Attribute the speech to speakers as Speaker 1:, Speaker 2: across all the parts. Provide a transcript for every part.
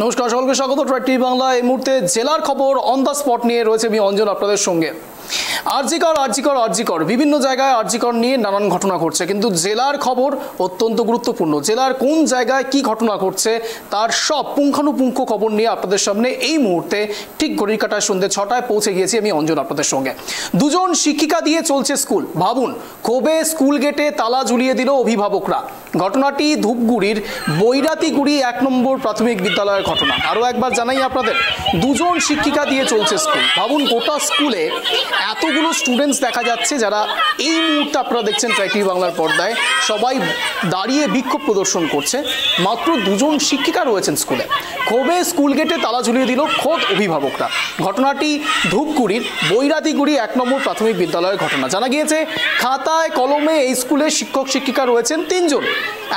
Speaker 1: নমস্কার, সকলকে স্বাগত ট্রাইব টিভি বাংলা। এই মুহূর্তে জেলার খবর অন দ্য স্পট নিয়ে রয়েছে আমি অঞ্জন আপনাদের সঙ্গে। আরজিকর বিভিন্ন জায়গায় আরজিকর নিয়ে নানান ঘটনা ঘটছে, কিন্তু জেলার খবর অত্যন্ত গুরুত্বপূর্ণ। জেলার কোন জায়গায় কি ঘটনা ঘটছে তার সব পুঙ্খানুপুঙ্খ খবর নিয়ে আপনাদের সামনে এই মুহূর্তে ঠিক ঘড়ির কাঁটায় সন্ধ্যে 6টায় পৌঁছে গিয়েছি আমি অঞ্জন আপনাদের সঙ্গে। দুজন শিক্ষিকা দিয়ে চলছে স্কুল। ভাবুন, ক্ষোভে স্কুল গেটে তালা ঝুলিয়ে দিল অভিভাবকরা। ঘটনাটি ধূপগুড়ির বৈরাতিগুড়ি 1 নম্বর প্রাথমিক বিদ্যালয়ের ঘটনা। আরও একবার জানাই আপনাদের, দুজন শিক্ষিকা দিয়ে চলছে স্কুল। ভাবুন, গোটা স্কুলে এতগুলো স্টুডেন্টস দেখা যাচ্ছে যারা এই মুহূর্তে আপনারা দেখছেন ট্রাইব টিভি বাংলার পর্দায় সবাই দাঁড়িয়ে বিক্ষোভ প্রদর্শন করছে। মাত্র দুজন শিক্ষিকা রয়েছেন স্কুলে। ক্ষোভে স্কুল গেটে তালা ঝুলিয়ে দিল খোদ অভিভাবকরা। ঘটনাটি ধূপগুড়ির বৈরাতিগুড়ি 1 নম্বর প্রাথমিক বিদ্যালয়ের ঘটনা। জানা গিয়েছে, খাতায় কলমে এই স্কুলে শিক্ষক শিক্ষিকা রয়েছেন 3 জন।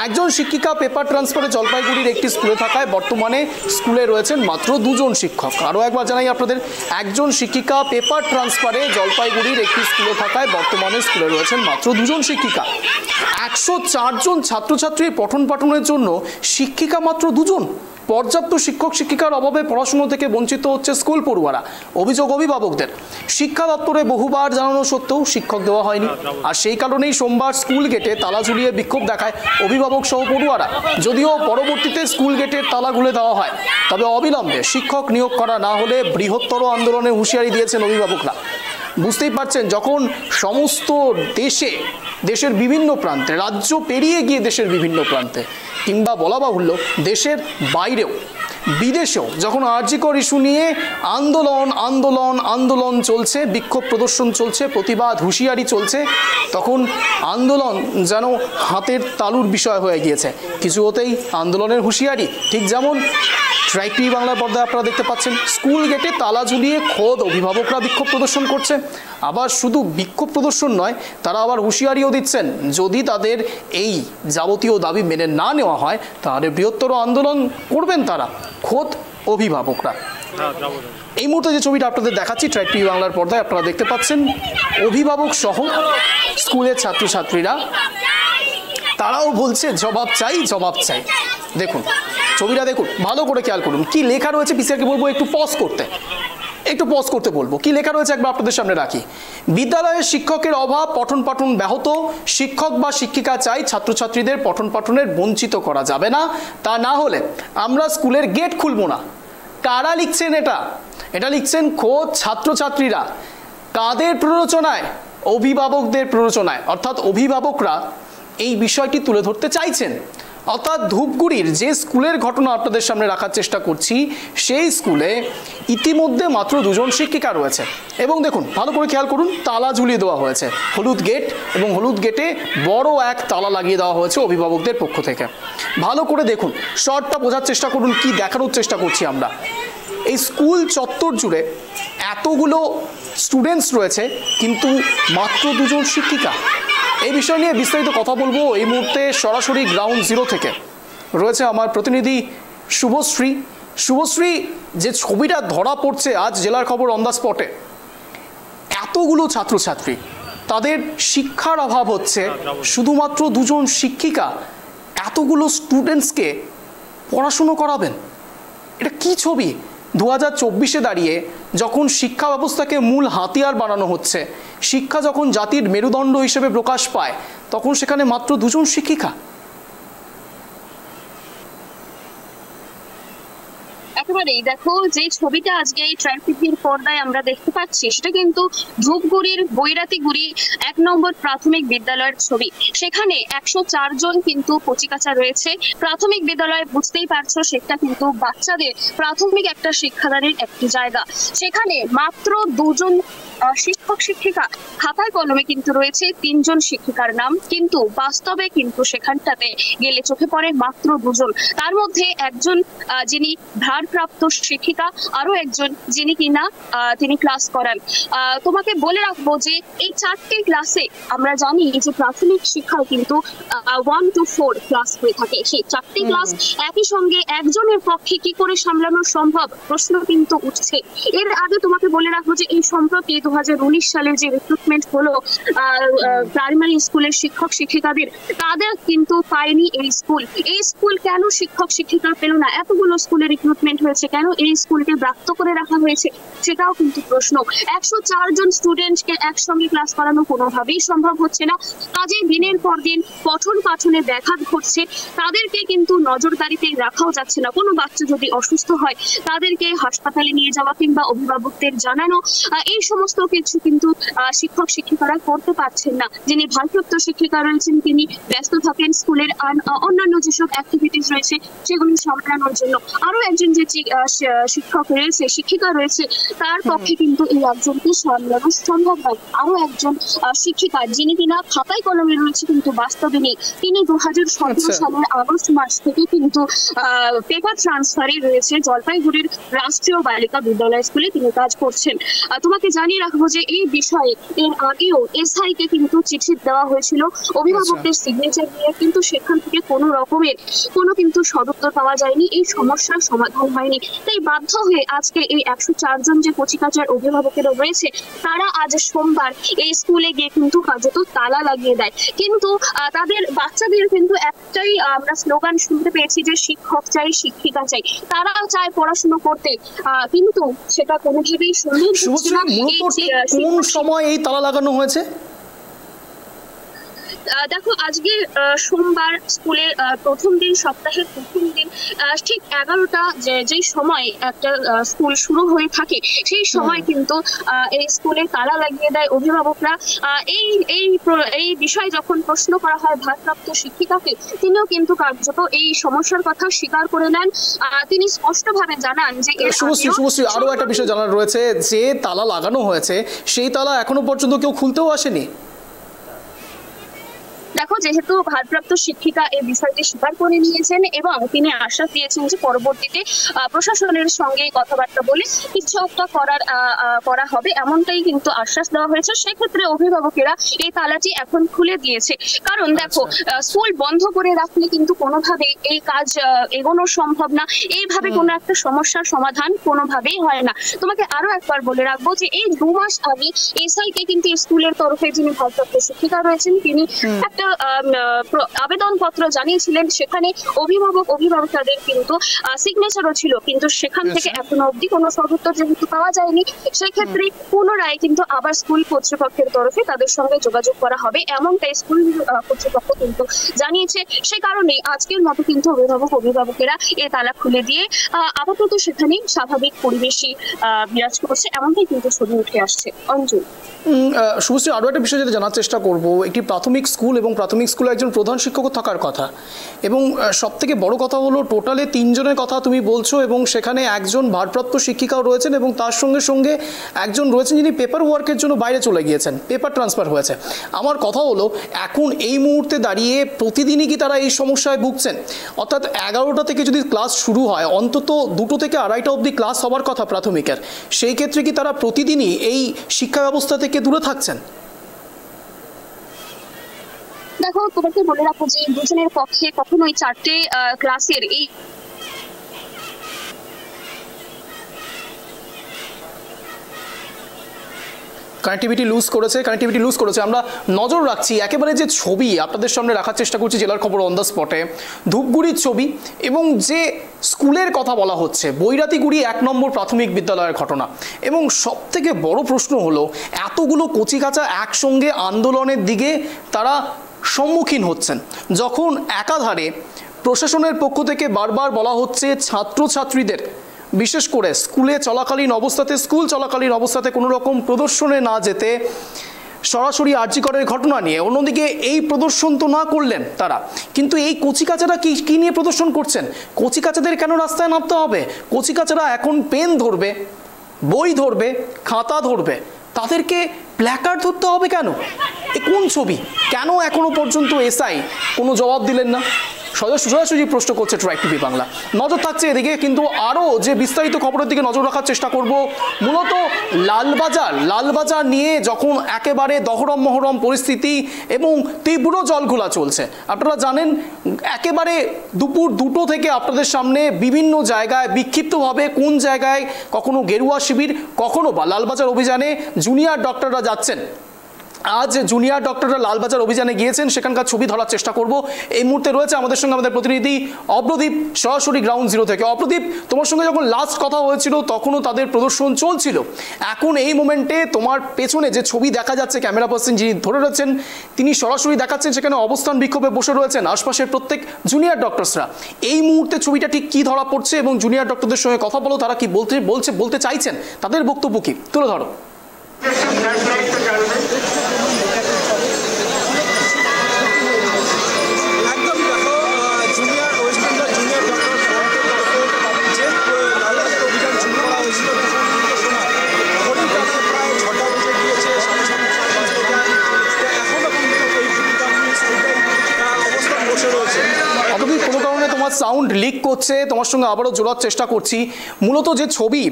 Speaker 1: একজন শিক্ষিকা পেপার ট্রান্সফারে জলপাইগুড়ির একটি স্কুলে থাকায় বর্তমানে স্কুলে রয়েছেন মাত্র 2 জন শিক্ষক। আরও একবার জানাই আপনাদের, একজন শিক্ষিকা পেপার ট্রান্সফারে জলপাইগুড়ির একটি স্কুলে থাকায় বর্তমানে স্কুলে রয়েছেন মাত্র 2 জন শিক্ষিকা। 104 জন ছাত্রছাত্রীর পঠন পাঠনের জন্য শিক্ষিকা মাত্র 2 জন। পর্যাপ্ত শিক্ষক শিক্ষিকার অভাবে পড়াশুনো থেকে বঞ্চিত হচ্ছে স্কুল পড়ুয়ারা। অভিযোগ অভিভাবকদের। শিক্ষা দপ্তরে বহুবার জানানো সত্ত্বেও শিক্ষক দেওয়া হয়নি, আর সেই কারণেই সোমবার স্কুল গেটে তালা ঝুলিয়ে বিক্ষোভ দেখায় অভিভাবক সহ পড়ুয়ারা। যদিও পরবর্তীতে স্কুল গেটের তালা খুলে দেওয়া হয়, তবে অবিলম্বে শিক্ষক নিয়োগ করা না হলে বৃহত্তর আন্দোলনের হুঁশিয়ারি দিয়েছেন অভিভাবকরা। বুঝতেই পারছেন, যখন সমস্ত দেশের বিভিন্ন প্রান্তে, রাজ্য পেরিয়ে গিয়ে দেশের বিভিন্ন প্রান্তে, কিংবা বলা বাহুল্য দেশের বাইরেও বিদেশেও যখন আরজিকর ইস্যু নিয়ে আন্দোলন চলছে, বিক্ষোভ প্রদর্শন চলছে, প্রতিবাদ হুঁশিয়ারি চলছে, তখন আন্দোলন যেন হাতের তালুর বিষয় হয়ে গিয়েছে। কিছু হতেই আন্দোলনের হুঁশিয়ারি। ঠিক যেমন ট্রাইব টিভি বাংলার পর্দায় আপনারা দেখতে পাচ্ছেন, স্কুল গেটে তালা ঝুলিয়ে খোদ অভিভাবকরা বিক্ষোভ প্রদর্শন করছে। আবার শুধু বিক্ষোভ প্রদর্শন নয়, তারা আবার হুঁশিয়ারিও দিচ্ছেন, যদি তাদের এই যাবতীয় দাবি মেনে না নেওয়া হয় তাহলে বৃহত্তর আন্দোলন করবেন তারা, খোদ অভিভাবকরা। এই মুহূর্তে যে ছবিটা আপনাদের দেখাচ্ছি ট্রাইব টিভি বাংলার পর্দায় আপনারা দেখতে পাচ্ছেন, অভিভাবক সহ স্কুলের ছাত্রছাত্রীরা তারাও বলছে জবাব চাই। দেখুন ছবিটা, দেখুন ভালো করে খেয়াল করুন কি লেখা রয়েছে। পিসিআরকে বলবো একটু পজ করতে বলবো। কি লেখা রয়েছে একবার আপনাদের সামনে রাখি। বিদ্যালয়ের শিক্ষকের অভাব, পঠন পাঠন ব্যাহত, শিক্ষক বা শিক্ষিকা চাই, ছাত্রছাত্রীদের পঠন পাঠনের বঞ্চিত করা যাবে না, তা না হলে আমরা স্কুলের গেট খুলব না। কারা লিখছেন এটা লিখছেন খোদ ছাত্রছাত্রীরা। কাদের প্ররোচনায়? অভিভাবকদের প্ররোচনায়। অর্থাৎ অভিভাবকরা এই বিষয়টি তুলে ধরতে চাইছেন। অর্থাৎ ধূপগুড়ির যে স্কুলের ঘটনা আপনাদের সামনে রাখার চেষ্টা করছি, সেই স্কুলে ইতিমধ্যে মাত্র 2 জন শিক্ষিকা রয়েছে। এবং দেখুন ভালো করে খেয়াল করুন, তালা ঝুলিয়ে দেওয়া হয়েছে, হলুদ গেট, এবং হলুদ গেটে বড় এক তালা লাগিয়ে দেওয়া হয়েছে অভিভাবকদের পক্ষ থেকে। ভালো করে দেখুন, শর্টটা বোঝার চেষ্টা করুন কি দেখানোর চেষ্টা করছি আমরা। এই স্কুল চত্বর জুড়ে এতগুলো স্টুডেন্টস রয়েছে, কিন্তু মাত্র 2 জন শিক্ষিকা। এই বিষয় নিয়ে বিস্তারিত কথা বলবো এই মুহূর্তে সরাসরি গ্রাউন্ড জিরো থেকে। রয়েছে আমার প্রতিনিধি শুভশ্রী। যে ছবিটা ধরা পড়ছে আজ জেলার খবর অন দ্য স্পটে, এতগুলো ছাত্রছাত্রী, তাদের শিক্ষার অভাব হচ্ছে, শুধুমাত্র 2 জন শিক্ষিকা এতগুলো স্টুডেন্টসকে পড়াশুনো করাবেন। এটা কি ছবি? 2024-এ দাঁড়িয়ে যখন শিক্ষা ব্যবস্থাকে মূল হাতিয়ার বানানো হচ্ছে, শিক্ষা যখন জাতির মেরুদণ্ড হিসেবে প্রকাশ পায়, তখন সেখানে মাত্র 2 জন শিক্ষিকা।
Speaker 2: একেবারেই দেখো, যে ছবিটা আজকে এই ট্রাইব টিভির পর্দায় আমরা দেখতে পাচ্ছি, সেটা কিন্তু ধূপগুড়ির বৈরাতিগুড়ি 1 নম্বর প্রাথমিক বিদ্যালয়ের ছবি। সেখানে 104 জন কিন্তু কচিকাঁচা রয়েছে। প্রাথমিক বিদ্যালয়, বুঝতেই পারছো, সেটা কিন্তু বাচ্চাদের প্রাথমিক একটা শিক্ষাদানের একটি জায়গা। সেখানে মাত্র 2 জন শিক্ষক শিক্ষিকা। খাতায় কলমে কিন্তু রয়েছে 3 জন শিক্ষিকার নাম, কিন্তু বাস্তবে কিন্তু সেখানটাতে গেলে চোখে পড়ে মাত্র 2 জন। তার মধ্যে একজন যিনি ভারপ্রাপ্ত শিক্ষিকা, আরো একজন যিনি কিনা তিনি ক্লাস করান। তোমাকে বলে রাখবো যে এই 4টে ক্লাসে আমরা জানি যে প্রাথমিক শিক্ষায় কিন্তু 1 to 4 ক্লাস হয়ে থাকে। সেই 4টে ক্লাস একই সঙ্গে একজনের পক্ষে কি করে সামলানো সম্ভব, প্রশ্ন কিন্তু উঠছে। এর আগে তোমাকে বলে রাখবো যে এই সম্প্রতি 2019 সালে যে রিক্রুটমেন্ট হলো প্রাইমারি স্কুলের শিক্ষক শিক্ষিকাদের, তাদের কিন্তু পায়নি এই স্কুল। এই স্কুল কেন শিক্ষক শিক্ষিকা পেল না? এতগুলো স্কুলে রিক্রুটমেন্ট হয়েছে, কেন এই স্কুলকে ব্রাত্য করে রাখা হয়েছে? সেটাও কিন্তু প্রশ্ন। 104 জন স্টুডেন্টকে একসঙ্গে ক্লাস করানো কোনোভাবেই সম্ভব হচ্ছে না। কাজে দিনের পর দিন পঠন পাঠনে ব্যাঘাত ঘটছে। তাদেরকে কিন্তু নজরদারিতে রাখাও যাচ্ছে না। কোনো বাচ্চা যদি অসুস্থ হয় তাদেরকে হাসপাতালে নিয়ে যাওয়া কিংবা অভিভাবকদের জানানো, এই সমস্ত কিছু কিন্তু শিক্ষক শিক্ষিকারা করতে পারছেন না। যিনি ভারপ্রাপ্ত শিক্ষিকা রয়েছেন তিনি ব্যস্ত থাকেন স্কুলের অন্যান্য যেসব অ্যাক্টিভিটিস রয়েছে সেগুলো সামলানোর জন্য। আরো একজন যে শিক্ষক রয়েছে, শিক্ষিকা রয়েছে, তার পক্ষে কিন্তু এই একজনকে সামলানো সম্ভব নয়। আরো একজন শিক্ষিকা যিনি কিনা খাতায় কলমে রয়েছে কিন্তু বাস্তবে নেই, তিনি 2017 সালের আগস্ট মাস থেকে কিন্তু পেপার ট্রান্সফারে রয়েছে জলপাইগুড়ির রাষ্ট্রীয় বালিকা বিদ্যালয় স্কুলে তিনি কাজ করছেন। তোমাকে জানিয়ে রাখবো যে এই বিষয়ে এর আগেও এসআই কে কিন্তু চিঠি দেওয়া হয়েছিল অভিভাবকদের সিগনেচার দিয়ে, কিন্তু সেখান থেকে কোনো রকমের কোনো কিন্তু সদুত্তর পাওয়া যায়নি, এই সমস্যার সমাধান হয়নি। তাই বাধ্য হয়ে আজকে এই 104 জন যে কচিকাচার অভিভাবকেরা রয়েছে তারা আজ সোমবার এই স্কুলে গিয়ে কিন্তু কার্যত তালা লাগিয়ে দেয়। কিন্তু তাদের বাচ্চাদের কিন্তু একটাই আমরা স্লোগান শুনতে পেয়েছি যে শিক্ষক চাই, শিক্ষিকা চাই। তারা চায় পড়াশোনা করতে, কিন্তু সেটা কোনোভাবেই সম্ভব হচ্ছে না।
Speaker 1: কোন সময় এই তালা লাগানো হয়েছে?
Speaker 2: দেখো, আজকে সোমবার স্কুলের প্রথম দিন, সপ্তাহের প্রথম দিন ঠিক 11টা যেই সময় একটা স্কুল শুরু হয়ে থাকে সেই সময় কিন্তু এই স্কুলে তালা লাগিয়ে দেয় অভিভাবকরা। এই বিষয়ে যখন প্রশ্ন করা হয় ভারপ্রাপ্ত শিক্ষিকাকে, তিনিও কিন্তু কার্যত এই সমস্যার কথা স্বীকার করে নেন। তিনি স্পষ্টভাবে জানান যে
Speaker 1: আরো একটা বিষয় জানার রয়েছে, যে তালা লাগানো হয়েছে সেই তালা এখনো পর্যন্ত কেউ খুলতেও আসেনি।
Speaker 2: দেখো, যেহেতু ভারপ্রাপ্ত শিক্ষিকা এই বিষয়টি স্বীকার করে নিয়েছেন এবং তিনি আশ্বাস দিয়েছেন যে পরবর্তীতে প্রশাসনের সঙ্গে কথাবার্তা বলে কিছু একটা করা হবে, এমনটাই কিন্তু আশ্বাস দেওয়া হয়েছে। সেক্ষেত্রে অভিভাবকেরা এই তালাটি এখন খুলে দিয়েছে। কারণ দেখো, স্কুল বন্ধ করে রাখলে কিন্তু কোনোভাবে এই কাজ এগোনো সম্ভব না। এইভাবে কোনো একটা সমস্যার সমাধান কোনোভাবেই হয় না। তোমাকে আরো একবার বলে রাখবো যে এই 2 মাস আগে এসআই কে কিন্তু স্কুলের তরফে যিনি ভারপ্রাপ্ত শিক্ষিকা রয়েছেন তিনি একটা আবেদন পত্র জানিয়েছিলেন। সেখানে অভিভাবকদের কিন্তু সিগনেচারও ছিল, কিন্তু সেখান থেকে এখনো অবধি কোনো সদুত্তর যেহেতু পাওয়া যায়নি, সেক্ষেত্রে পুনরায় কিন্তু আবার স্কুল কর্তৃপক্ষের তরফে তাদের সঙ্গে যোগাযোগ করা হবে, এমনটাই স্কুল কর্তৃপক্ষ কিন্তু জানিয়েছে। সে কারণে আজকের মতো কিন্তু অভিভাবকেরা এই তালা খুলে দিয়ে আপাতত সেখানে স্বাভাবিক পরিবেশই বিরাজ করছে, এমনটাই কিন্তু ছবি উঠে আসছে। অঞ্জল,
Speaker 1: শুভশ্রী, আরও একটা বিষয় যেটা জানার চেষ্টা করব, একটি প্রাথমিক স্কুল এবং প্রাথমিক স্কুলে একজন প্রধান শিক্ষকও থাকার কথা, এবং সবথেকে বড় কথা হলো টোটালে 3 জনের কথা তুমি বলছো, এবং সেখানে একজন ভারপ্রাপ্ত শিক্ষিকাও রয়েছেন এবং তার সঙ্গে সঙ্গে একজন রয়েছেন যিনি পেপার ওয়ার্কের জন্য বাইরে চলে গিয়েছেন, পেপার ট্রান্সফার হয়েছে। আমার কথা হলো এখন এই মুহূর্তে দাঁড়িয়ে প্রতিদিনই কি তারা এই সমস্যায় ভুগছেন? অর্থাৎ 11টা থেকে যদি ক্লাস শুরু হয়, অন্তত 2টো থেকে 2:30 অবধি ক্লাস হবার কথা প্রাথমিকের, সেই ক্ষেত্রে কি তারা প্রতিদিনই এই শিক্ষা ব্যবস্থা থেকে দূরে থাকছেন?
Speaker 2: দেখো, তোমাকে বলে রাখো যে দুজনের পক্ষে কখনোই 4টে ক্লাসের এই
Speaker 1: কানেক্টিভিটি লুজ করেছে। আমরা নজর রাখছি, একেবারে যে ছবি আপনাদের সামনে রাখার চেষ্টা করছি জেলার খবর অন দ্য স্পটে, ধূপগুড়ির ছবি, এবং যে স্কুলের কথা বলা হচ্ছে বৈরাতিগুড়ি 1 নম্বর প্রাথমিক বিদ্যালয়ের ঘটনা। এবং সবথেকে বড় প্রশ্ন হলো, এতগুলো কচিকাঁচা একসঙ্গে আন্দোলনের দিকে তারা সম্মুখীন হচ্ছেন, যখন একাধারে প্রশাসনের পক্ষ থেকে বারবার বলা হচ্ছে ছাত্রছাত্রীদের, বিশেষ করে স্কুল চলাকালীন অবস্থাতে কোনো রকম প্রদর্শনে না যেতে, সরাসরি আরজিকরের ঘটনা নিয়ে। অন্যদিকে এই প্রদর্শন তো না করলেন তারা, কিন্তু এই কচিকাচারা কি নিয়ে প্রদর্শন করছেন? কচিকাচাদের কেন রাস্তায় নামতে হবে? কচিকাচারা এখন পেন ধরবে, বই ধরবে, খাতা ধরবে, তাদেরকে প্ল্যাকার্ড ধরতে হবে কেন? এ কোন ছবি? কেন এখনো পর্যন্ত এসআই কোনো জবাব দিলেন না? সোজাসুজি প্রশ্ন করছে ট্রাইব টিভি বাংলা। নজর থাকছে এদিকে, কিন্তু আরও যে বিস্তারিত খবরের দিকে নজর রাখার চেষ্টা করব। মূলত লালবাজার নিয়ে যখন একেবারে দহরম মহরম পরিস্থিতি এবং তীব্র জলঘোলা চলছে, আপনারা জানেন একেবারে দুপুর 2টো থেকে আপনাদের সামনে বিভিন্ন জায়গায় বিক্ষিপ্তভাবে কোন জায়গায় কখনো গেরুয়া শিবির, কখনো বা লালবাজার অভিযানে জুনিয়র ডক্টররা যাচ্ছেন। আজ জুনিয়র ডক্টররা লালবাজার অভিযানে গিয়েছেন, সেখানকার ছবি ধরার চেষ্টা করব। এই মুহূর্তে রয়েছে আমাদের সঙ্গে আমাদের প্রতিনিধি অব্রদীপ, সরাসরি গ্রাউন্ড জিরো থেকে। অব্রদীপ, তোমার সঙ্গে যখন লাস্ট কথা হয়েছিল তখনও তাদের প্রদর্শন চলছিল। এখন এই মোমেন্টে তোমার পেছনে যে ছবি দেখা যাচ্ছে, ক্যামেরা পার্সন যিনি ধরে রয়েছেন তিনি সরাসরি দেখাচ্ছেন সেখানে অবস্থান বিক্ষোভে বসে রয়েছেন আশপাশের প্রত্যেক জুনিয়র ডক্টরসরা। এই মুহূর্তে ছবিটা ঠিক কি ধরা পড়ছে এবং জুনিয়র ডক্টরদের সঙ্গে কথা বলো, তারা কি বলতে চাইছেন, তাদের বক্তব্য কি, তুলে ধরো। সাউন্ড লিক করছে, তোমার সঙ্গে আবারও জোড়ার চেষ্টা করছি। মূলত যে ছবি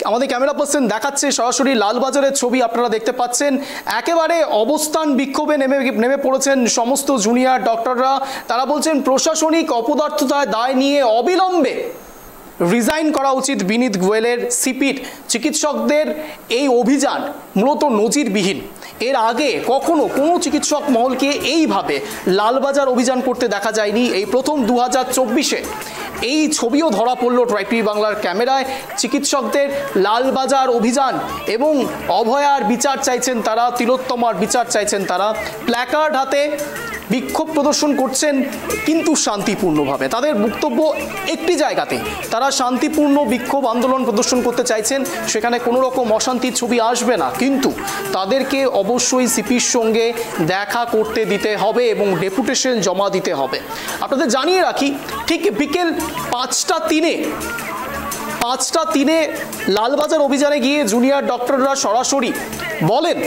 Speaker 1: আমাদের ক্যামেরা পার্সন দেখাচ্ছে সরাসরি লালবাজারের ছবি আপনারা দেখতে পাচ্ছেন, একেবারে অবস্থান বিক্ষোভে নেমে পড়েছেন সমস্ত জুনিয়র ডক্টররা। তারা বলছেন প্রশাসনিক অপদার্থতায় দায় নিয়ে অবিলম্বে রিজাইন করা উচিত বিনীত গোয়েলের সিপির। চিকিৎসকদের এই অভিযান মূলত নজিরবিহীন। এর আগে কখনো কোনো চিকিৎসক মহলকে এইভাবে লালবাজার অভিযান করতে দেখা যায়নি, এই প্রথম 2024-এ এই ছবিও ধরা পড়লো ট্রাইব টিভি বাংলার ক্যামেরায়। চিকিৎসকদের লালবাজার অভিযান এবং অভয়ার বিচার চাইছেন তারা, তিলোত্তমার বিচার চাইছেন তারা। প্ল্যাকার্ড হাতে বিক্ষোভ প্রদর্শন করছেন কিন্তু শান্তিপূর্ণভাবে। তাদের বক্তব্য একটি জায়গাতে, তারা শান্তিপূর্ণ বিক্ষোভ আন্দোলন প্রদর্শন করতে চাইছেন, সেখানে কোনো রকম অশান্তির ছবি আসবে না, কিন্তু তাদেরকে অবশ্যই সিপির সঙ্গে দেখা করতে দিতে হবে এবং ডেপুটেশন জমা দিতে হবে। আপনাদের জানিয়ে রাখি, ঠিক বিকেল 5টা 3 লালবাজার অভিযানে গিয়ে জুনিয়র ডক্টররা সরাসরি বলেন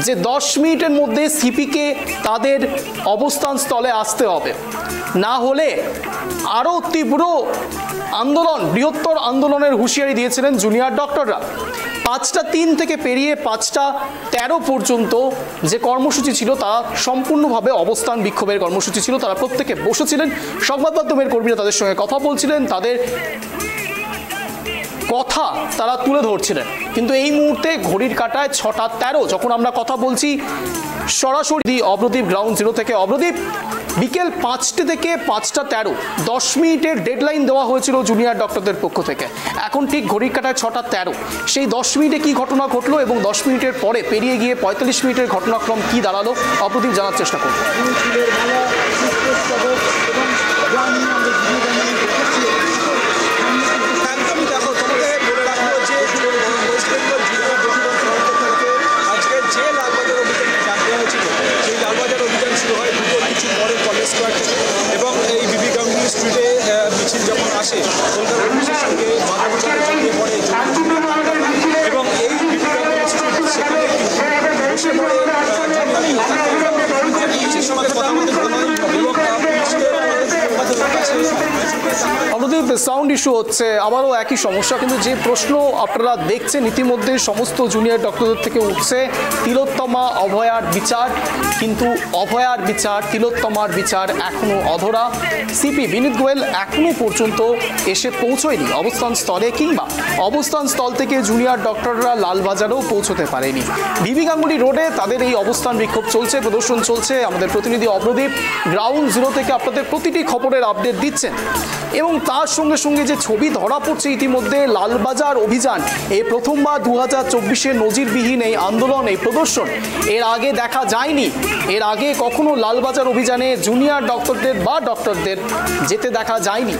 Speaker 1: যে 10 মিনিটের মধ্যে সিপিকে তাদের অবস্থান স্থলে আসতে হবে, না হলে আরও তীব্র আন্দোলন, বৃহত্তর আন্দোলনের হুঁশিয়ারি দিয়েছিলেন জুনিয়র ডক্টররা। 5টা 3 থেকে পেরিয়ে 5টা 13 পর্যন্ত যে কর্মসূচি ছিল তা সম্পূর্ণভাবে অবস্থান বিক্ষোভের কর্মসূচি ছিল। তারা প্রত্যেকে বসেছিলেন, সংবাদ মাধ্যমের কর্মীরা তাদের সঙ্গে কথা বলছিলেন, তাদের কথা তারা তুলে ধরছিলেন। কিন্তু এই মুহূর্তে ঘড়ির কাঁটায় 6টা 13 যখন আমরা কথা বলছি। সরাসরি অব্রদীপ গ্রাউন্ড জিরো থেকে। অব্রদীপ, বিকেল 5টে থেকে 5টা 13 10 মিনিটের ডেডলাইন দেওয়া হয়েছিল জুনিয়র ডক্টরদের পক্ষ থেকে। এখন ঠিক ঘড়ির কাঁটায় 6টা 13। সেই 10 মিনিটে কি ঘটনা ঘটলো এবং 10 মিনিটের পরে পেরিয়ে গিয়ে 45 মিনিটের ঘটনাক্রম কি দাঁড়ালো, অব্রদীপ জানার চেষ্টা করব।
Speaker 3: এবং এই বিবি গাঙ্গুলি স্ট্রিটে মিছিল যখন আসে কলকাতার পুলিশের সঙ্গে মাথাপিছনে জড়িয়ে পড়ে এবং এই বিবি গাঙ্গুলি স্ট্রিট সেখানে বসে পড়ে মিছিল সময় কথা বলতে
Speaker 1: আমাদের সাউন্ড ইস্যু হচ্ছে, আবারও একই সমস্যা। কিন্তু যে প্রশ্ন আপনারা দেখছেন ইতিমধ্যে সমস্ত জুনিয়র ডক্টরদের থেকে উঠছে, তিলোত্তমা অভয়ার বিচার, কিন্তু অভয়ার বিচার, তিলোত্তমার বিচার এখনো অধরা। সিপি বিনীত গোয়েল এখনো পর্যন্ত এসে পৌঁছয়নি অবস্থান স্থলে, কিংবা অবস্থান স্থল থেকে জুনিয়র ডক্টররা লালবাজারেও পৌঁছতে পারেনি। বিবি গাঙ্গুলি রোডে তাদের এই অবস্থান বিক্ষোভ চলছে, প্রদর্শন চলছে। আমাদের প্রতিনিধি অব্রদীপ গ্রাউন্ড জিরো থেকে আপনাদের প্রতিটি খবরের আপডেট দিচ্ছেন এবং তার সঙ্গে সঙ্গে যে ছবি ধরা পড়ছে ইতিমধ্যে লালবাজার অভিযান, এই প্রথমবার 2024-এর নজিরবিহীন এই আন্দোলন, এই প্রদর্শন এর আগে দেখা যায়নি। এর আগে কখনো লালবাজার অভিযানে জুনিয়র ডক্টরদের বা ডক্টরদের যেতে দেখা যায়নি।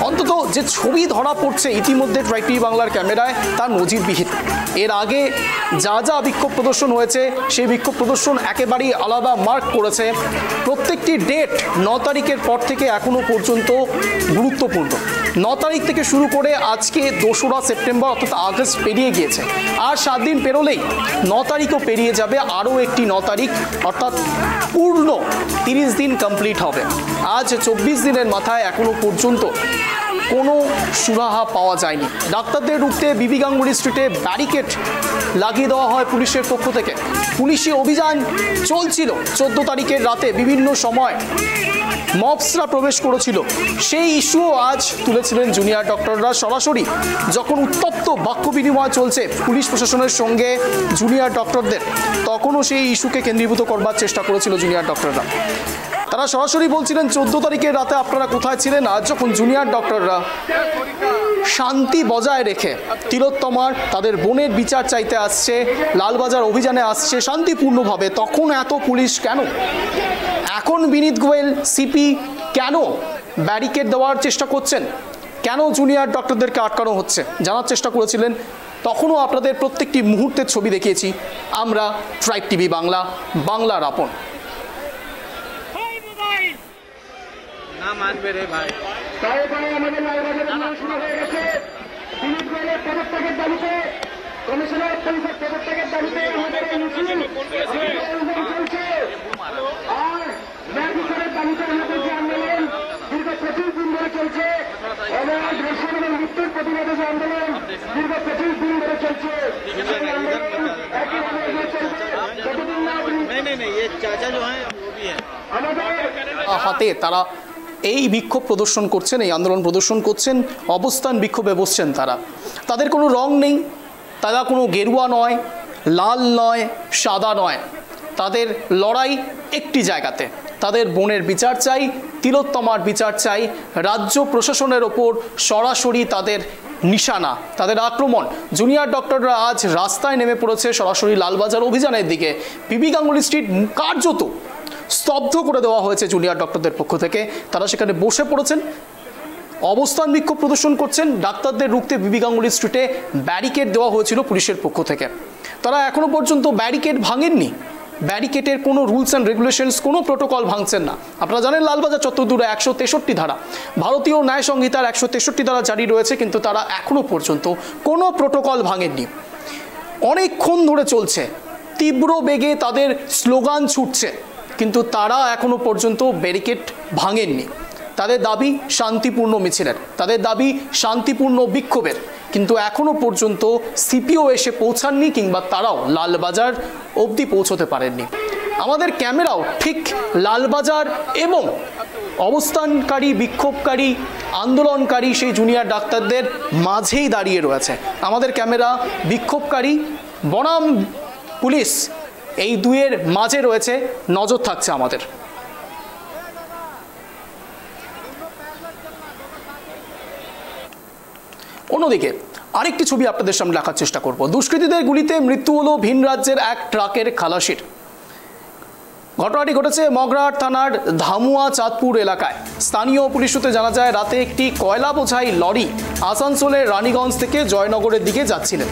Speaker 1: অন্তত যে ছবি ধরা পড়ছে ইতিমধ্যে ট্রাইব টিভি বাংলার ক্যামেরায় তা নজিরবিহীন। এর আগে যা যা বিক্ষোভ প্রদর্শন হয়েছে সেই বিক্ষোভ প্রদর্শন একেবারেই আলাদা মার্ক করেছে। প্রত্যেকটি ডেট 9 তারিখের পর থেকে এখনো পর্যন্ত গুরুত্বপূর্ণ। 9 তারিখ থেকে শুরু করে আজকে 2রা সেপ্টেম্বর অর্থাৎ আগস্ট পেরিয়ে গিয়েছে। আর 7 দিন পেরোলেই 9 তারিখও পেরিয়ে যাবে, আরও একটি 9 তারিখ অর্থাৎ পূর্ণ 30 দিন কমপ্লিট হবে। আজ 24 দিনের মাথায় এখনো পর্যন্ত কোনো সুরাহা পাওয়া যায়নি। ডাক্তারদের রুখতে বিবি গাঙ্গুলি স্ট্রিটে ব্যারিকেড লাগিয়ে দেওয়া হয় পুলিশের পক্ষ থেকে। পুলিশি অভিযান চলছিল 14 তারিখের রাতে, বিভিন্ন সময় মবসরা প্রবেশ করেছিল, সেই ইস্যুও আজ তুলেছিলেন জুনিয়র ডক্টররা সরাসরি। যখন উত্তপ্ত বাক্য বিনিময় চলছে পুলিশ প্রশাসনের সঙ্গে জুনিয়র ডক্টরদের, তখনও সেই ইস্যুকে কেন্দ্রীভূত করবার চেষ্টা করেছিল জুনিয়র ডক্টররা। তারা সরাসরি বলছিলেন 14 তারিখের রাতে আপনারা কোথায় ছিলেন? আজ যখন জুনিয়র ডক্টররা শান্তি বজায় রেখে তিলোত্তমার তাদের বোনের বিচার চাইতে আসছে, লালবাজার অভিযানে আসছে শান্তিপূর্ণভাবে, তখন এত পুলিশ কেন? এখন বিনীত গোয়েল সিপি কেন ব্যারিকেড দেওয়ার চেষ্টা করছেন? কেন জুনিয়র ডক্টরদেরকে আটকানো হচ্ছে জানার চেষ্টা করেছিলেন। তখনও আপনাদের প্রত্যেকটি মুহূর্তের ছবি দেখিয়েছি আমরা ট্রাইব টিভি বাংলা, বাংলার আপন।
Speaker 4: না মানবে রে ভাই।
Speaker 5: আমাদের লালবাজারের শুরু হয়ে গেছে। বিনীত গোয়েলের পদত্যাগের দাবিতে, কমিশনার পুলিশের পদত্যাগের দাবিতে আমাদের এই মিছিল চলছে। আর ন্যায়বিচারের দাবিতে আমাদের যে আন্দোলন দীর্ঘ 25 দিন ধরে চলছে, এবং ধর্ষণ এবং মৃত্যুর প্রতিবাদে যে আন্দোলন দীর্ঘ 25 দিন ধরে চলছে, সেই আন্দোলন একইভাবে এগিয়ে চলছে যতদিন না আমাদের
Speaker 1: হাতে তারা এই বিক্ষোভ প্রদর্শন করছেন, এই আন্দোলন প্রদর্শন করছেন, অবস্থান বিক্ষোভে বসছেন তারা। তাদের কোনো রং নেই, তারা কোনো গেরুয়া নয়, লাল নয়, সাদা নয়, তাদের লড়াই একটি জায়গাতে। তাদের বোনের বিচার চাই, তিলোত্তমার বিচার চাই। রাজ্য প্রশাসনের ওপর সরাসরি তাদের নিশানা, তাদের আক্রমণ। জুনিয়র ডক্টররা আজ রাস্তায় নেমে পড়েছে সরাসরি লালবাজার অভিযানের দিকে। বিবি গাঙ্গুলি স্ট্রিট কার্যত স্তব্ধ করে দেওয়া হয়েছে জুনিয়র ডক্টরদের পক্ষ থেকে। তারা সেখানে বসে পড়েছেন, অবস্থান বিক্ষোভ প্রদর্শন করছেন। ডাক্তারদের রুখতে বিবি গাঙ্গুলি স্ট্রিটে ব্যারিকেড দেওয়া হয়েছিল পুলিশের পক্ষ থেকে। তারা এখনো পর্যন্ত ব্যারিকেড ভাঙেননি, ব্যারিকেডের কোনো রুলস অ্যান্ড রেগুলেশনস, কোনো প্রোটোকল ভাঙছেন না। আপনারা জানেন লালবাজার চত্বর জুড়ে 163 ধারা, ভারতীয় ন্যায় সংহিতার 163 ধারা জারি রয়েছে, কিন্তু তারা এখনো পর্যন্ত কোনো প্রোটোকল ভাঙেননি। অনেকক্ষণ ধরে চলছে, তীব্র বেগে তাদের স্লোগান ছুটছে, কিন্তু তারা এখনো পর্যন্ত ব্যারিকেড ভাঙেননি। তাদের দাবি শান্তিপূর্ণ মিছিলের, তাদের দাবি শান্তিপূর্ণ বিক্ষোভের, কিন্তু এখনো পর্যন্ত সিপিও এসে পৌঁছাননি, কিংবা তারাও লালবাজার অবধি পৌঁছতে পারেননি। আমাদের ক্যামেরাও ঠিক লালবাজার এবং অবস্থানকারী, বিক্ষোভকারী, আন্দোলনকারী সেই জুনিয়র ডাক্তারদের মাঝেই দাঁড়িয়ে রয়েছে। আমাদের ক্যামেরা বিক্ষোভকারী বনাম পুলিশ এই দুয়ের মাঝে রয়েছে, নজর থাকছে আমাদের। অন্যদিকে আরেকটি ছবি আপনাদের সামনে রাখার চেষ্টা করব। দুষ্কৃতীদের গুলিতে মৃত্যু হলো ভিন রাজ্যের এক ট্রাকের খালাসির। ঘটনাটি ঘটেছে মগরাহাট থানার ধামুয়া চাঁদপুর এলাকায়। স্থানীয় পুলিশ সূত্রে জানা যায় রাতে একটি কয়লা বোঝাই লরি আসানসোলের রানীগঞ্জ থেকে জয়নগরের দিকে যাচ্ছিলেন।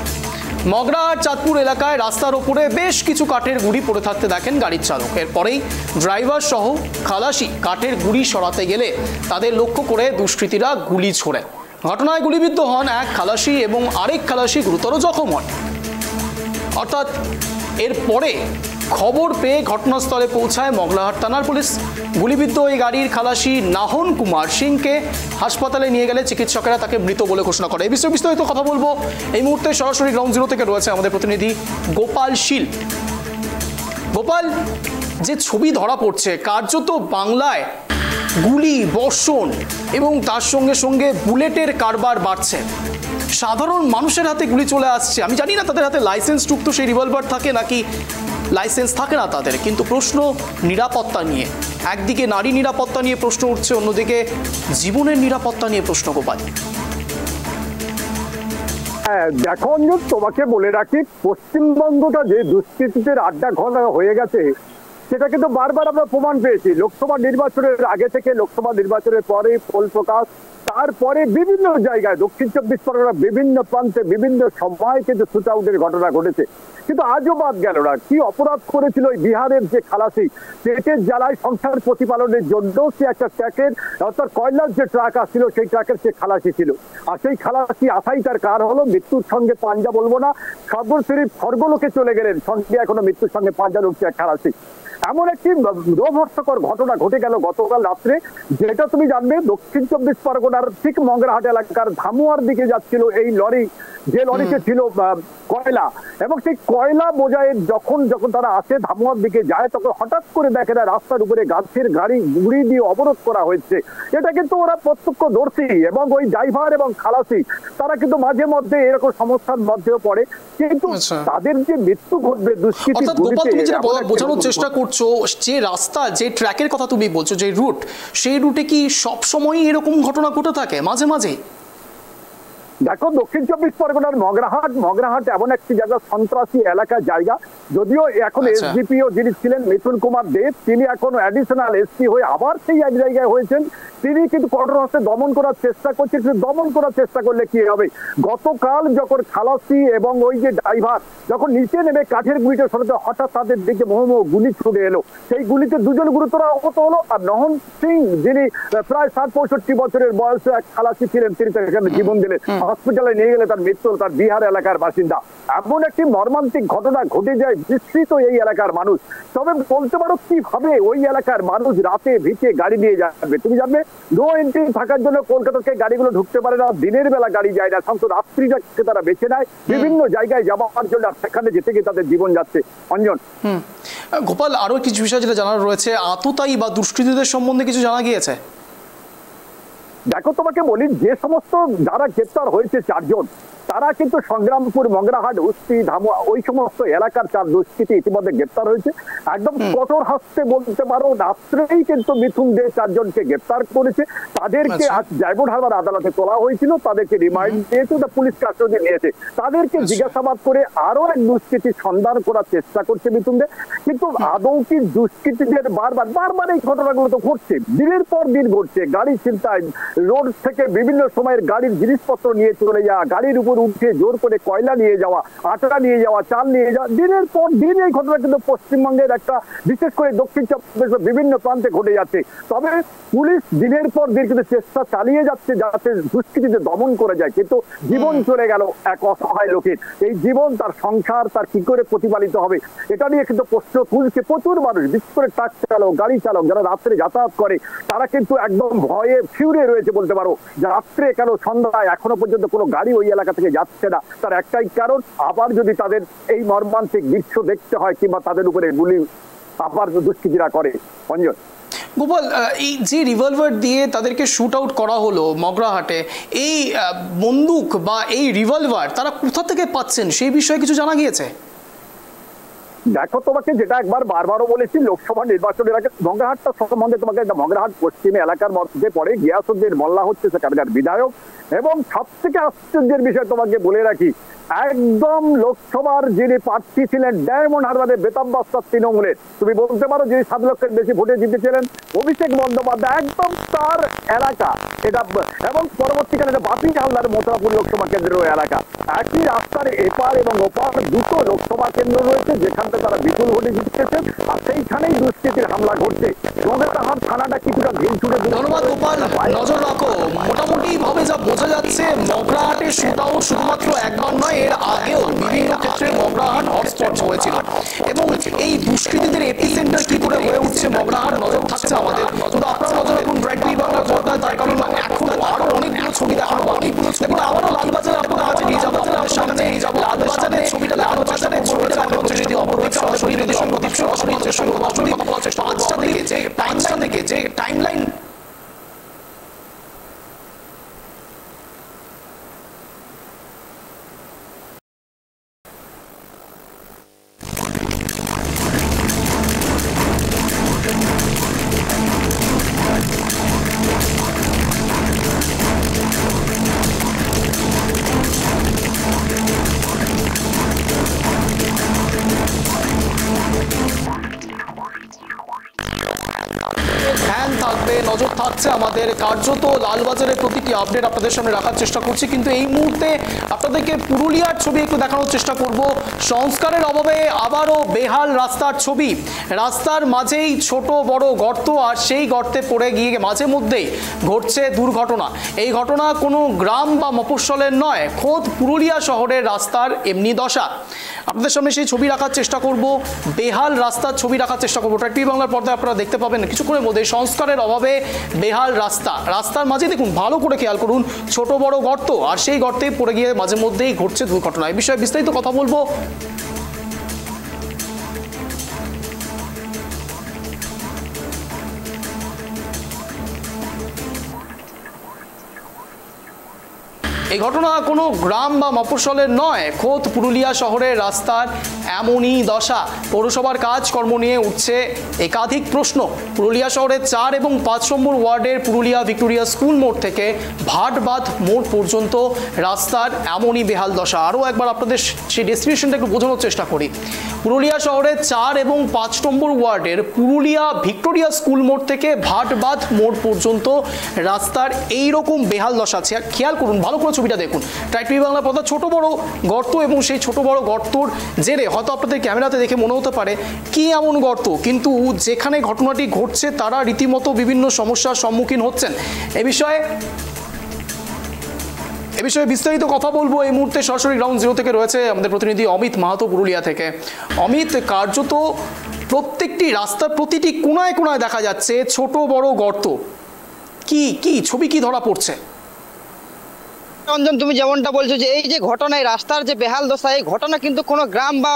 Speaker 1: মগরাহাট চাঁদপুর এলাকায় রাস্তার ওপরে বেশ কিছু কাঠের গুঁড়ি পড়ে থাকতে দেখেন গাড়ির চালক। এরপরেই ড্রাইভার সহ খালাসি কাঠের গুঁড়ি সরাতে গেলে তাদের লক্ষ্য করে দুষ্কৃতীরা গুলি ছোড়ে। ঘটনায় গুলিবিদ্ধ হন এক খালাসি এবং আরেক খালাসি গুরুতর জখম হন। অর্থাৎ এরপরে খবর পেয়ে ঘটনাস্থলে পৌঁছায় মগরাহাট থানার পুলিশ। গুলিবিদ্ধ ওই গাড়ির খালাসি নাহন কুমার সিংকে হাসপাতালে নিয়ে গেলে চিকিৎসকেরা তাকে মৃত বলে ঘোষণা করে। এই বিষয়ে বিস্তারিত কথা বলবো এই মুহূর্তে সরাসরি গ্রাউন্ড জিরো থেকে রয়েছে আমাদের প্রতিনিধি গোপাল শীল। গোপাল, যে ছবি ধরা পড়ছে কার্যত বাংলায় গুলি বর্ষণ এবং তার সঙ্গে সঙ্গে বুলেটের কারবার বাড়ছে, সাধারণ মানুষের হাতে গুলি চলে আসছে। আমি জানি না তাদের হাতে লাইসেন্স যুক্ত সেই রিভলভার থাকে নাকি লাইসেন্স থাকে না তাদের, কিন্তু প্রশ্ন নিরাপত্তা নিয়ে। একদিকে নারী নিরাপত্তা নিয়ে প্রশ্ন উঠছে, অন্যদিকে জীবনের নিরাপত্তা নিয়ে প্রশ্ন। গোপাল,
Speaker 6: দেখো অঞ্জন, তোমাকে বলে রাখি, পশ্চিমবঙ্গটা যে দুষ্কৃতীদের আড্ডা ঘর হয়ে গেছে সেটা কিন্তু বারবার আমরা প্রমাণ পেয়েছি। লোকসভা নির্বাচনের আগে থেকে লোকসভা নির্বাচনের পরে ফল প্রকাশ, তারপরে বিভিন্ন জায়গায় দক্ষিণ 24 পরগনার বিভিন্ন প্রান্তে বিভিন্ন সময় কিন্তু শুট আউটের ঘটনা ঘটেছে। কিন্তু আজও বাদ গেল না, কি অপরাধ করেছিল ওই বিহারের যে খালাসি, পেটের জ্বালায় সংসার প্রতিপালনের জন্য সে একটা ট্রাকের অর্থাৎ কয়লার যে ট্রাক আসছিল সেই ট্রাকের সে খালাসি ছিল। আর সেই খালাসি আসাই তার কার হলো, মৃত্যুর সঙ্গে পাঞ্জা বলবো না, সর্বশরীর স্বর্গলোকে চলে গেলেন, সঙ্গে এখনো মৃত্যুর সঙ্গে পাঞ্জা লুকছে এক খালাসি। এমন একটি রোমহর্ষকর ঘটনা ঘটে গেল গতকাল রাত্রে, যেটা তুমি জানবে দক্ষিণ 24 পরগনার ঠিক মংরাহাট এলাকার ধামুয়ার দিকে যাচ্ছিল এই লরি, যে লরিতে ছিল কয়লা, এবং সেই কয়লা বোঝায় যখন তারা আসে ধামুয়ার দিকে যায়, তখন হঠাৎ করে দেখে না রাস্তার উপরে গাছের গাড়ি গুড়ি দিয়ে অবরোধ করা হয়েছে। এটা কিন্তু ওরা প্রত্যক্ষদর্শী এবং ওই ড্রাইভার এবং খালাসি তারা কিন্তু মাঝে মধ্যে এরকম সমস্যার মধ্যেও পড়ে, কিন্তু তাদের যে মৃত্যু ঘটবে দুষ্কৃতী
Speaker 1: বোঝানোর চেষ্টা করছো, যে রাস্তা যে ট্র্যাকের কথা তুমি বলছো, যে রুট, সেই রুটে কি সবসময় এরকম ঘটনা ঘটে থাকে মাঝে মাঝে?
Speaker 6: দেখো দক্ষিণ 24 পরগনার মগরাহাট এমন একটি জায়গা, সন্ত্রাসী এলাকার জায়গা। যদিও এখন এসডিপিও যিনি ছিলেন মিথুন কুমার দেব, তিনি এখন অ্যাডিশনাল এসপি হয়ে আবার সেই এক জায়গায় হয়েছেন। তিনি কিন্তু কঠোর হস্তে দমন করার চেষ্টা করছেন। দমন করার চেষ্টা করলে কি হবে, গতকাল যখন খালাসি এবং ওই যে ড্রাইভার যখন নিচে নেমে কাঠের গুলিতে সরাতে হঠাৎ তাদের দিকে মোহমোহ গুলি ছুটে এলো, সেই গুলিতে দুজন গুরুতর আহত হলো। আর নহন সিং যিনি প্রায় 60-65 বছরের বয়সে এক খালাসি ছিলেন, তিনি সেখানে জীবন দিলেন, হসপিটালে নিয়ে গেলে তার মৃত্যু, তার বিহার এলাকার বাসিন্দা। এমন একটি মর্মান্তিক ঘটনা ঘটে যায়, বিস্মৃত এই এলাকার মানুষ। তবে বলতে পারো কিভাবে ওই এলাকার মানুষ রাতে ভিটে গাড়ি নিয়ে যাবে। তুমি জানবে নো এন্ট্রি থাকার জন্য কলকাতা থেকে গাড়িগুলো ঢুকতে পারে না, দিনের বেলা গাড়ি যায় না, সাধারণত রাত্রিটাকে তারা বেছে নেয় বিভিন্ন জায়গায় যাওয়ার জন্য, সেখানে যেতে গিয়ে তাদের জীবন যাচ্ছে। অঞ্জন,
Speaker 1: গোপাল, আরো কিছু বিষয় যেটা জানার রয়েছে, আততায়ী বা দুষ্কৃতীদের সম্বন্ধে কিছু জানা গিয়েছে?
Speaker 6: দেখো তোমাকে বলি, যে সমস্ত যারা গ্রেপ্তার হয়েছে 4 জন, তারা কিন্তু সংগ্রামপুর, মগরাহাট, উস্তি, ধামুয়া ওই সমস্ত এলাকার 4 দুষ্কৃতী ইতিমধ্যে গ্রেপ্তার হয়েছে। একদম কঠোর হস্তে বলতে পারো, রাত্রেই কিন্তু মিথুন দে 4 জনকে গ্রেপ্তার করেছে। তাদেরকে আজ ডায়মন্ড হারবার আদালতে তোলা হয়েছিল, তাদেরকে রিমান্ড দিয়েছে, পুলিশ কাস্টডি নিয়েছে। তাদেরকে জিজ্ঞাসাবাদ করে আরো এক দুষ্কৃতীর সন্ধান করার চেষ্টা করছে মিথুন দে। কিন্তু আদৌ কি দুষ্কৃতীদের বারবার এই ঘটনাগুলো তো ঘটছে, দিনের পর দিন ঘটছে। গাড়ি ছিনতাই, রোড থেকে বিভিন্ন সময়ের গাড়ির জিনিসপত্র নিয়ে চলে যাওয়া, গাড়ির উপর উঠে জোর করে কয়লা নিয়ে যাওয়া, আটা নিয়ে যাওয়া, চাল নিয়ে যাওয়া, দিনের পর দিন এই ঘটনা কিন্তু পশ্চিমবঙ্গের একটা, বিশেষ করে দক্ষিণ 24 বিভিন্ন প্রান্তে ঘটে যাচ্ছে। তবে পুলিশ দিনের পর দিন কিন্তু চেষ্টা চালিয়ে যাচ্ছে যাতে দুষ্কৃতীদের দমন করে যায়, কিন্তু জীবন চলে গেল এক অসহায় লোকের। এই জীবন, তার সংসার, তার কি করে প্রতিপালিত হবে, এটা নিয়ে কিন্তু প্রশ্ন তুলছে প্রচুর মানুষ। বিশেষ করে ট্রাক চালক, গাড়ি চালক যারা রাত্রে যাতায়াত করে, তারা কিন্তু একদম ভয়ে ফিউরে রয়েছে বলতে পারো। রাত্রে কেন সন্ধ্যায় এখনো পর্যন্ত কোনো গাড়ি ওই এলাকা থেকে যাচ্ছে না, তার একটাই কারণ, আবার যদি তাদের এই মর্মান্তিক দৃশ্য দেখতে হয় কিংবা তাদের উপরে গুলি আবার দুষ্কৃতীরা করে। অঞ্জন,
Speaker 1: গোপাল, এই যে রিভলভার দিয়ে তাদেরকে শুট আউট করা হলো মগরাহাটে, এই বন্দুক বা এই রিভলভার তারা কোথা থেকে পাচ্ছেন সেই বিষয়ে কিছু জানা গিয়েছে?
Speaker 6: দেখো তোমাকে যেটা একবার বারবারও বলেছি, লোকসভা নির্বাচনের আগে মগরাহাটটা সম্বন্ধে তোমাকে, মগরাহাট পশ্চিমে এলাকার মধ্যে পড়ে, গিয়াসউদ্দিন মোল্লা হচ্ছে সেখানকার বিধায়ক। এবং সব থেকে আশ্চর্যের বিষয় তোমাকে বলে রাখি, একদম লোকসভার যিনি প্রার্থী ছিলেন ডায়মন্ড হারবারের বেতাব্বাস্তার তৃণমূলের, তুমি বলতে পারো যিনি 7 লক্ষের বেশি ভোটে জিতেছিলেন, অভিষেক বন্দ্যোপাধ্যায়, একদম তার এলাকা এটা। এবং পরবর্তীকালে এটা বাপি হালদার মথুরাপুর লোকসভা কেন্দ্রের এলাকা। একই রাস্তার এপার এবং ওপার 2টো লোকসভা কেন্দ্র রয়েছে যেখান থেকে তারা বিপুল ভোটে জিতেছেন, আর সেইখানেই দুষ্কৃতীর হামলা ঘটছে। মগরাহাট থানাটা কিছুটা ভিড় ছুটে।
Speaker 1: ধন্যবাদ গোপাল, নজর রাখো। মোটামুটি ভাবে যা বোঝা যাচ্ছে, মগরাহাটে শুট আউট শুধুমাত্র একবার নয়, এর আগেও বিভিন্ন ক্ষেত্রে মগরাহাট হটস্পট হয়েছিল। এবং এই দুষ্কৃতীদের এপিসেন্টার কি করে হয়ে উঠছে মগরাহাট, নজর থাকছে আমাদের। কিন্তু আপনারা নজর রাখুন ব্রাইট টিভি বাংলার পর্দায়, তার কারণ এখন আরো অনেকগুলো ছবি দেখানো, অনেকগুলো ছবি। আবারও লালবাজারে আপনারা আজ নিয়ে যাবো, আপনাদের সামনে নিয়ে যাবো লালবাজারের ছবিটা, লালবাজারের ছবিটা যদি অপরাধ সরাসরি সংগঠিত সরাসরি 5টা থেকে যে টাইমলাইন থাকবে, নজর থাকছে আমাদের, কার্যত লালবাজারের প্রতিটি আপডেট আপনাদের সামনে রাখার চেষ্টা করছি, কিন্তু এই মুহূর্তে আপনাদেরকে পুরুলিয়ার ছবি একটু দেখানোর চেষ্টা করব। সংস্কারের অভাবে আবারও বেহাল রাস্তার ছবি, রাস্তার মাঝেই ছোট বড় গর্ত, আর সেই গর্তে পড়ে গিয়ে মাঝে মধ্যেই ঘটছে দুর্ঘটনা। এই ঘটনা কোনো গ্রাম বা মফস্বলের নয়, খোদ পুরুলিয়া শহরের রাস্তার এমনি দশা। আপনাদের সামনে সেই ছবি রাখার চেষ্টা করব, বেহাল রাস্তার ছবি রাখার চেষ্টা করবো। টিভি বাংলার পর্দায় আপনারা দেখতে পাবেন কিছুক্ষণের মধ্যে সংস্কারের অভাবে বেহাল রাস্তা, রাস্তার মাঝে দেখুন ভালো করে খেয়াল করুন ছোট বড় গর্ত, আর সেই গর্তে পড়ে গিয়ে মাঝে মধ্যেই ঘটছে দুর্ঘটনা। এই বিষয়ে বিস্তারিত কথা বলবো এই ঘটনা কোনো গ্রাম বা মফস্বলের নয়, খোদ পুরুলিয়া শহরের রাস্তার এমনই দশা। পৌরসভার কাজকর্ম নিয়ে উঠছে একাধিক প্রশ্ন। পুরুলিয়া শহরের 4 এবং 5 নম্বর ওয়ার্ডের পুরুলিয়া ভিক্টোরিয়া স্কুল মোড় থেকে ভাটবাঁধ মোড় পর্যন্ত রাস্তার এমনই বেহাল দশা। আরও একবার আপনাদের সেই ডেসক্রিপশনটা একটু বোঝানোর চেষ্টা করি। পুরুলিয়া শহরের 4 এবং 5 নম্বর ওয়ার্ডের পুরুলিয়া ভিক্টোরিয়া স্কুল মোড় থেকে ভাটবাঁধ মোড় পর্যন্ত রাস্তার এইরকম বেহাল দশা আছে। খেয়াল করুন ভালো করে ছবিটা দেখুন। টিভি বাংলা পর্দা ছোট বড় গর্ত, এবং সেই ছোট বড় গর্তর জেরে হয়তো আপনাদের ক্যামেরাতে দেখে মনে হতে পারে কি এমন গর্ত, কিন্তু যেখানে ঘটনাটি ঘটছে তারা রীতিমতো বিভিন্ন সমস্যার সম্মুখীন হচ্ছেন। এ বিষয়ে বিস্তারিত কথা বলবো। এই মুহূর্তে সরাসরি গ্রাউন্ড জিরো থেকে রয়েছে আমাদের প্রতিনিধি অমিত মাহাতো পুরুলিয়া থেকে। অমিত, কার্যত প্রত্যেকটি রাস্তার প্রতিটি কোনায় কোনায় দেখা যাচ্ছে ছোট বড় গর্ত, কি ছবি কি ধরা পড়ছে?
Speaker 7: রঞ্জন, তুমি যেমনটা বলছো যে এই যে ঘটনা, এই রাস্তার যে বেহাল দশা, এই ঘটনা কিন্তু কোনো গ্রাম বা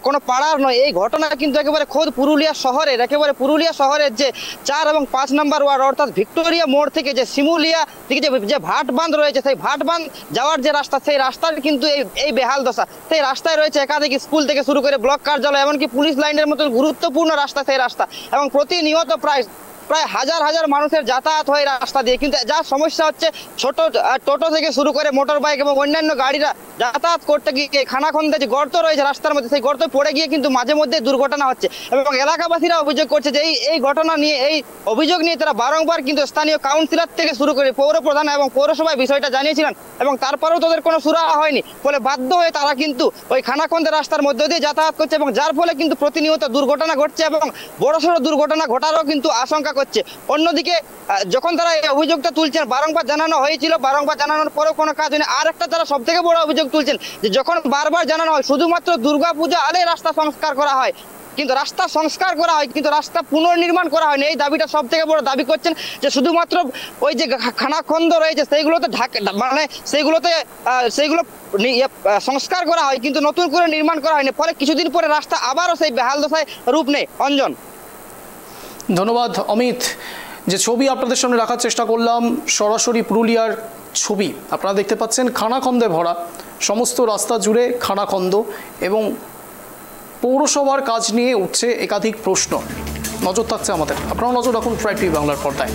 Speaker 7: কোনো পাড়ার নয়, এই ঘটনা কিন্তু একেবারে খোদ পুরুলিয়া শহরের, একেবারে পুরুলিয়া শহরের যে 4 এবং 5 নম্বর ওয়ার্ড, অর্থাৎ ভিক্টোরিয়া মোড় থেকে যে শিমুলিয়া থেকে যে ভাটবাঁধ রয়েছে, সেই ভাটবাঁধ যাওয়ার যে রাস্তা, সেই রাস্তার কিন্তু এই বেহাল দশা। সেই রাস্তায় রয়েছে একাধিক স্কুল থেকে শুরু করে ব্লক কার্যালয়, এমনকি পুলিশ লাইনের মতো গুরুত্বপূর্ণ রাস্তা সেই রাস্তা, এবং প্রতিনিয়ত প্রায় হাজার হাজার মানুষের যাতায়াত হয় রাস্তা দিয়ে। কিন্তু যা সমস্যা হচ্ছে, ছোট টোটো থেকে শুরু করে মোটর বাইক এবং অন্যান্য গাড়িরা যাতায়াত করতে গিয়ে খানাখন্দে যে গর্ত রয়েছে রাস্তার মধ্যে, সেই গর্তে পড়ে গিয়ে কিন্তু মাঝে মধ্যে দুর্ঘটনা হচ্ছে। এবং এলাকাবাসীরা অভিযোগ করছে যে এই ঘটনা নিয়ে, এই অভিযোগ নিয়ে তারা বারংবার কিন্তু স্থানীয় কাউন্সিলর থেকে শুরু করে পৌর প্রধান এবং পৌরসভায় বিষয়টা জানিয়েছিলেন, এবং তারপরেও তাদের কোনো সুরাহা হয়নি। ফলে বাধ্য হয়ে তারা কিন্তু ওই খানাখন্দে রাস্তার মধ্যে দিয়ে যাতায়াত করছে, এবং যার ফলে কিন্তু প্রতিনিয়ত দুর্ঘটনা ঘটছে এবং বড়সড় দুর্ঘটনা ঘটারও কিন্তু আশঙ্কা করছে। অন্যদিকে যখন তারা এই অভিযোগটা তুলছেন, বারংবার জানানো হয়েছিল, বারংবার জানানোর পরেও কোনো কাজ হয়নি। আর একটা তারা সব থেকে বড় অভিযোগ তুলছেন যে যখন বারবার জানানো হয় শুধুমাত্র দুর্গাপূজা আলে রাস্তা সংস্কার করা হয়, কিন্তু রাস্তা সংস্কার করা হয় কিন্তু রাস্তা পুনর্নির্মাণ করা হয়নি। এই দাবিটা সব থেকে বড় দাবি করছেন যে শুধুমাত্র ওই যে খানাখন্দ রয়েছে সেইগুলোতে সেইগুলো সংস্কার করা হয়, কিন্তু নতুন করে নির্মাণ করা হয়নি। ফলে কিছুদিন পরে রাস্তা আবারও সেই বেহাল দশায় রূপ নেয়। অঞ্জন,
Speaker 1: ধন্যবাদ অমিত। যে ছবি আপনাদের সামনে রাখার চেষ্টা করলাম, সরাসরি পুরুলিয়ার ছবি আপনারা দেখতে পাচ্ছেন, খানাখন্দে ভরা সমস্ত রাস্তা জুড়ে খানাখন্দ, এবং পৌরসভার কাজ নিয়ে উঠছে একাধিক প্রশ্ন। নজর থাকছে আমাদের, আপনারা নজর রাখুন টিভি বাংলার পর্দায়।